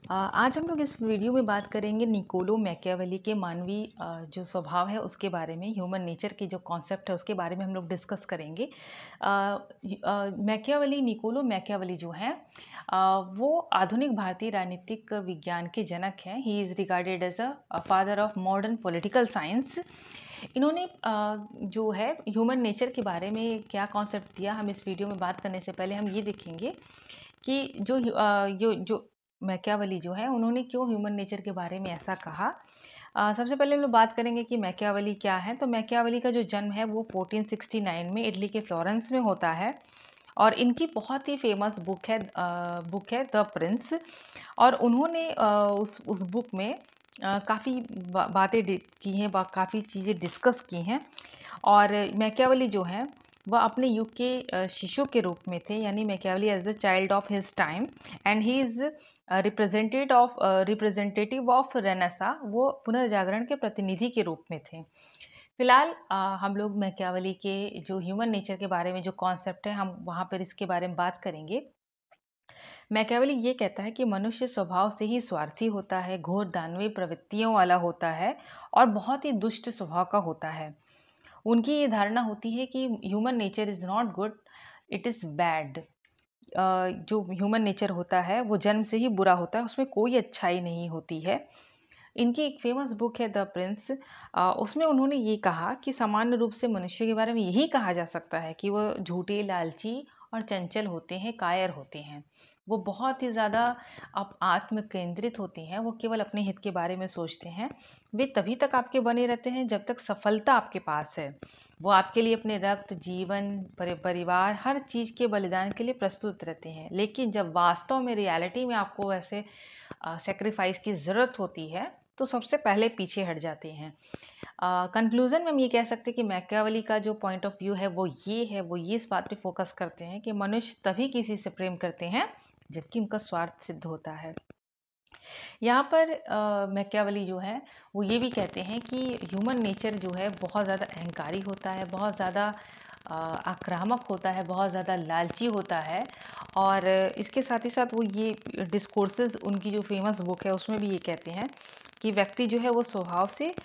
आज हम लोग इस वीडियो में बात करेंगे निकोलो मैकियावेली के मानवीय जो स्वभाव है उसके बारे में। ह्यूमन नेचर की जो कॉन्सेप्ट है उसके बारे में हम लोग डिस्कस करेंगे। मैकियावेली, निकोलो मैकियावेली जो हैं वो आधुनिक भारतीय राजनीतिक विज्ञान के जनक हैं। He is regarded as a father of modern political science. इन्होंने जो है ह्यूमन नेचर के बारे में क्या कॉन्सेप्ट दिया, हम इस वीडियो में बात करने से पहले हम ये देखेंगे कि जो मैकियावेली जो है उन्होंने क्यों ह्यूमन नेचर के बारे में ऐसा कहा। सबसे पहले हम लोग बात करेंगे कि मैकियावेली क्या है। तो मैकियावेली का जो जन्म है वो 1469 में इटली के फ्लोरेंस में होता है और इनकी बहुत ही फेमस बुक है द प्रिंस। और उन्होंने उस बुक में काफ़ी बातें की हैं, काफ़ी चीज़ें डिस्कस की हैं। और मैकियावेली जो हैं वह अपने युग के शिशु के रूप में थे, यानी Machiavelli as the child of his time and he is representative of Renaissance. वो पुनर्जागरण के प्रतिनिधि के रूप में थे। फिलहाल हम लोग मैकियावेली के जो ह्यूमन नेचर के बारे में जो कॉन्सेप्ट है हम वहाँ पर इसके बारे में बात करेंगे। मैकियावेली ये कहता है कि मनुष्य स्वभाव से ही स्वार्थी होता है, घोर दानवीय प्रवृत्तियों वाला होता है और बहुत ही दुष्ट स्वभाव का होता है। उनकी ये धारणा होती है कि human nature is not good, it is bad. जो ह्यूमन नेचर होता है वो जन्म से ही बुरा होता है, उसमें कोई अच्छाई नहीं होती है। इनकी एक फेमस बुक है द प्रिंस। उसमें उन्होंने ये कहा कि सामान्य रूप से मनुष्य के बारे में यही कहा जा सकता है कि वो झूठे, लालची और चंचल होते हैं, कायर होते हैं। वो बहुत ही ज़्यादा आत्म केंद्रित होते हैं, वो केवल अपने हित के बारे में सोचते हैं। वे तभी तक आपके बने रहते हैं जब तक सफलता आपके पास है। वो आपके लिए अपने रक्त, जीवन, परिवार, हर चीज़ के बलिदान के लिए प्रस्तुत रहते हैं। लेकिन जब वास्तव में रियलिटी में आपको ऐसे सेक्रीफाइस की ज़रूरत होती है तो सबसे पहले पीछे हट जाते हैं। कंक्लूज़न में हम ये कह सकते हैं कि मैकियावेली का जो पॉइंट ऑफ व्यू है वो ये इस बात पे फोकस करते हैं कि मनुष्य तभी किसी से प्रेम करते हैं जबकि उनका स्वार्थ सिद्ध होता है। यहाँ पर मैकियावेली जो है वो ये भी कहते हैं कि ह्यूमन नेचर जो है बहुत ज़्यादा अहंकारी होता है, बहुत ज़्यादा आक्रामक होता है, बहुत ज़्यादा लालची होता है। और इसके साथ ही साथ वो ये डिस्कोर्सेज, उनकी जो फेमस बुक है उसमें भी ये कहते हैं कि व्यक्ति जो है वो स्वभाव से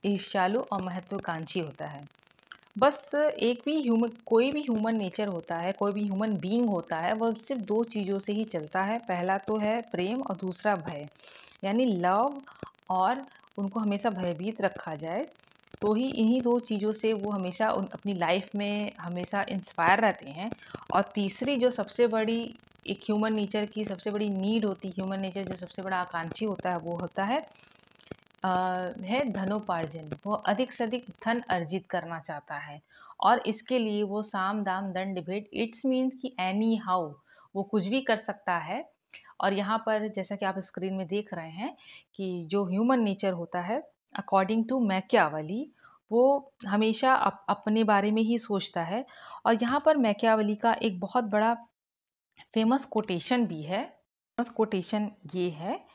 ईर्ष्यालु और महत्वाकांक्षी होता है। बस कोई भी ह्यूमन नेचर होता है, कोई भी ह्यूमन बीइंग होता है, वह सिर्फ दो चीज़ों से ही चलता है। पहला तो है प्रेम और दूसरा भय, यानी लव। और उनको हमेशा भयभीत रखा जाए तो ही इन्हीं दो चीज़ों से वो हमेशा अपनी लाइफ में हमेशा इंस्पायर रहते हैं। और तीसरी जो सबसे बड़ी एक ह्यूमन नेचर की सबसे बड़ी नीड होती है, ह्यूमन नेचर जो सबसे बड़ा आकांक्षी होता है वो होता है धनोपार्जन। वो अधिक से अधिक धन अर्जित करना चाहता है और इसके लिए वो साम दाम दंड भेद, इट्स मीन्स कि एनी हाउ वो कुछ भी कर सकता है। और यहाँ पर जैसा कि आप स्क्रीन में देख रहे हैं कि जो ह्यूमन नेचर होता है अकॉर्डिंग टू मैकियावेली वो हमेशा अपने बारे में ही सोचता है। और यहाँ पर मैकियावेली का एक बहुत बड़ा फेमस कोटेशन भी है। फेमस कोटेशन ये है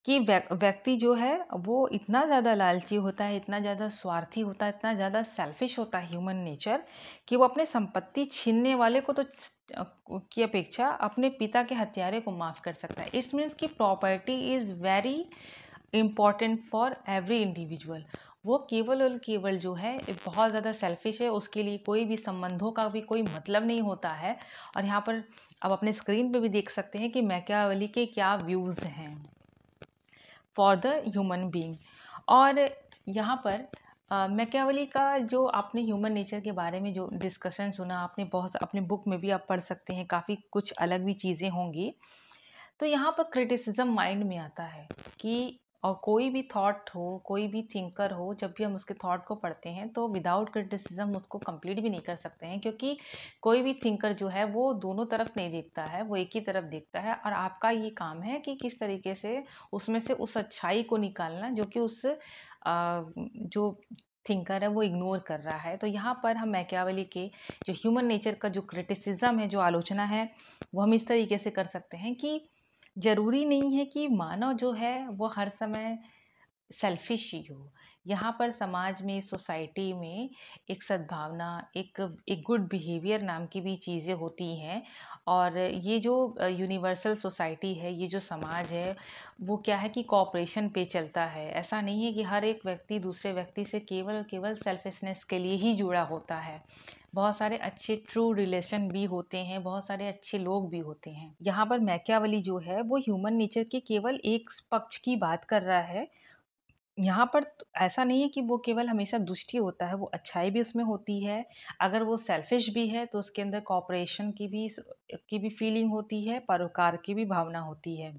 कि व्यक्ति जो है वो इतना ज़्यादा लालची होता है, इतना ज़्यादा स्वार्थी होता है, इतना ज़्यादा सेल्फिश होता है ह्यूमन नेचर कि वो अपने संपत्ति छीनने वाले को तो की अपेक्षा अपने पिता के हत्यारे को माफ़ कर सकता है। इट्स मीन्स कि property is very important for every individual. वो केवल और केवल जो है बहुत ज़्यादा सेल्फिश है, उसके लिए कोई भी संबंधों का भी कोई मतलब नहीं होता है। और यहाँ पर आप अपने स्क्रीन पे भी देख सकते हैं कि मैकियावेली के क्या व्यूज़ हैं फॉर द ह्यूमन बीइंग। और यहाँ पर मैकियावेली का जो आपने ह्यूमन नेचर के बारे में जो डिस्कशन सुना, आपने बहुत अपने बुक में भी आप पढ़ सकते हैं, काफ़ी कुछ अलग भी चीज़ें होंगी। तो यहाँ पर क्रिटिसिज्म माइंड में आता है कि और कोई भी थॉट हो, कोई भी थिंकर हो, जब भी हम उसके थॉट को पढ़ते हैं तो विदाउट क्रिटिसिज्म उसको कंप्लीट भी नहीं कर सकते हैं, क्योंकि कोई भी थिंकर जो है वो दोनों तरफ नहीं देखता है, वो एक ही तरफ देखता है। और आपका ये काम है कि किस तरीके से उसमें से उस अच्छाई को निकालना जो कि उस जो थिंकर है वो इग्नोर कर रहा है। तो यहाँ पर हम मैकियावेली के जो ह्यूमन नेचर का जो क्रिटिसिज्म है, जो आलोचना है, वो हम इस तरीके से कर सकते हैं कि ज़रूरी नहीं है कि मानव जो है वो हर समय सेल्फिश ही हो। यहाँ पर समाज में, सोसाइटी में एक सद्भावना, एक एक गुड बिहेवियर नाम की भी चीज़ें होती हैं। और ये जो यूनिवर्सल सोसाइटी है, ये जो समाज है, वो क्या है कि कोऑपरेशन पे चलता है। ऐसा नहीं है कि हर एक व्यक्ति दूसरे व्यक्ति से केवल केवल सेल्फिशनेस के लिए ही जुड़ा होता है। बहुत सारे अच्छे ट्रू रिलेशन भी होते हैं, बहुत सारे अच्छे लोग भी होते हैं। यहाँ पर मैकियावेली जो है वो ह्यूमन नेचर के केवल एक पक्ष की बात कर रहा है। यहाँ पर ऐसा नहीं है कि वो केवल हमेशा दुष्ट ही होता है, वो अच्छाई भी उसमें होती है। अगर वो सेल्फिश भी है तो उसके अंदर कोऑपरेशन की भी फीलिंग होती है, परोपकार की भी भावना होती है।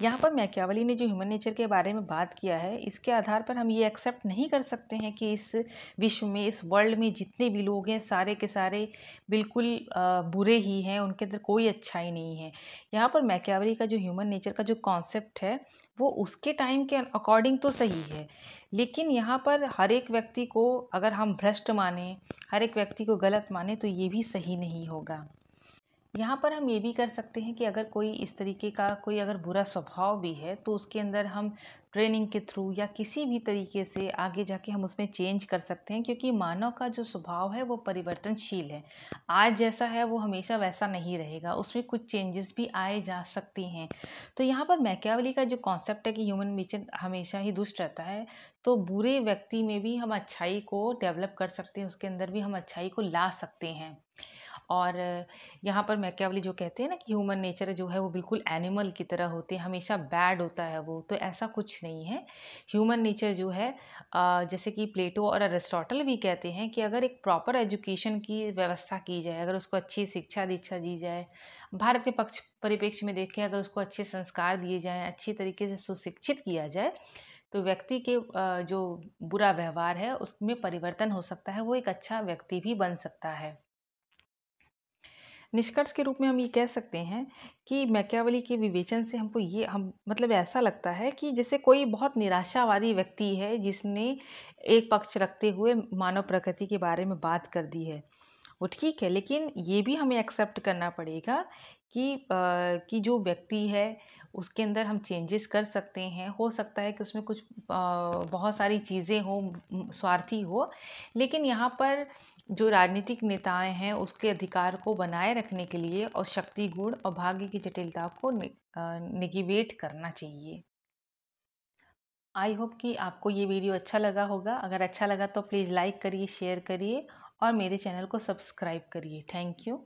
यहाँ पर मैकियावेली ने जो ह्यूमन नेचर के बारे में बात किया है, इसके आधार पर हम ये एक्सेप्ट नहीं कर सकते हैं कि इस विश्व में, इस वर्ल्ड में जितने भी लोग हैं, सारे के सारे बिल्कुल बुरे ही हैं, उनके अंदर कोई अच्छाई नहीं है। यहाँ पर मैकियावेली का जो ह्यूमन नेचर का जो कॉन्सेप्ट है, वो उसके टाइम के अकॉर्डिंग तो सही है, लेकिन यहाँ पर हर एक व्यक्ति को अगर हम भ्रष्ट माने, हर एक व्यक्ति को गलत माने, तो ये भी सही नहीं होगा। यहाँ पर हम ये भी कर सकते हैं कि अगर कोई इस तरीके का कोई अगर बुरा स्वभाव भी है, तो उसके अंदर हम ट्रेनिंग के थ्रू या किसी भी तरीके से आगे जाके हम उसमें चेंज कर सकते हैं, क्योंकि मानव का जो स्वभाव है वो परिवर्तनशील है। आज जैसा है वो हमेशा वैसा नहीं रहेगा, उसमें कुछ चेंजेस भी आए जा सकती हैं। तो यहाँ पर मैकियावेली का जो कॉन्सेप्ट है कि ह्यूमन नेचर हमेशा ही दुष्ट रहता है, तो बुरे व्यक्ति में भी हम अच्छाई को डेवलप कर सकते हैं, उसके अंदर भी हम अच्छाई को ला सकते हैं। और यहाँ पर मैकियावेली जो कहते हैं ना कि ह्यूमन नेचर जो है वो बिल्कुल एनिमल की तरह होते हैं, हमेशा बैड होता है वो, तो ऐसा कुछ नहीं है। ह्यूमन नेचर जो है, जैसे कि प्लेटो और अरिस्टोटल भी कहते हैं कि अगर एक प्रॉपर एजुकेशन की व्यवस्था की जाए, अगर उसको अच्छी शिक्षा दीक्षा दी जाए, भारत के पक्ष परिप्रेक्ष्य में देखें, अगर उसको अच्छे संस्कार दिए जाएँ, अच्छी तरीके से सुशिक्षित किया जाए, तो व्यक्ति के जो बुरा व्यवहार है उसमें परिवर्तन हो सकता है, वो एक अच्छा व्यक्ति भी बन सकता है। निष्कर्ष के रूप में हम ये कह सकते हैं कि मैकियावेली के विवेचन से हमको ये हम मतलब ऐसा लगता है कि जैसे कोई बहुत निराशावादी व्यक्ति है जिसने एक पक्ष रखते हुए मानव प्रकृति के बारे में बात कर दी है। वो ठीक है, लेकिन ये भी हमें एक्सेप्ट करना पड़ेगा कि जो व्यक्ति है उसके अंदर हम चेंजेस कर सकते हैं। हो सकता है कि उसमें कुछ बहुत सारी चीज़ें हों, स्वार्थी हो, लेकिन यहाँ पर जो राजनीतिक नेताएं हैं उसके अधिकार को बनाए रखने के लिए और शक्ति गुण और भाग्य की जटिलता को निगेटिवेट करना चाहिए। आई होप कि आपको ये वीडियो अच्छा लगा होगा। अगर अच्छा लगा तो प्लीज़ लाइक करिए, शेयर करिए और मेरे चैनल को सब्सक्राइब करिए। Thank you.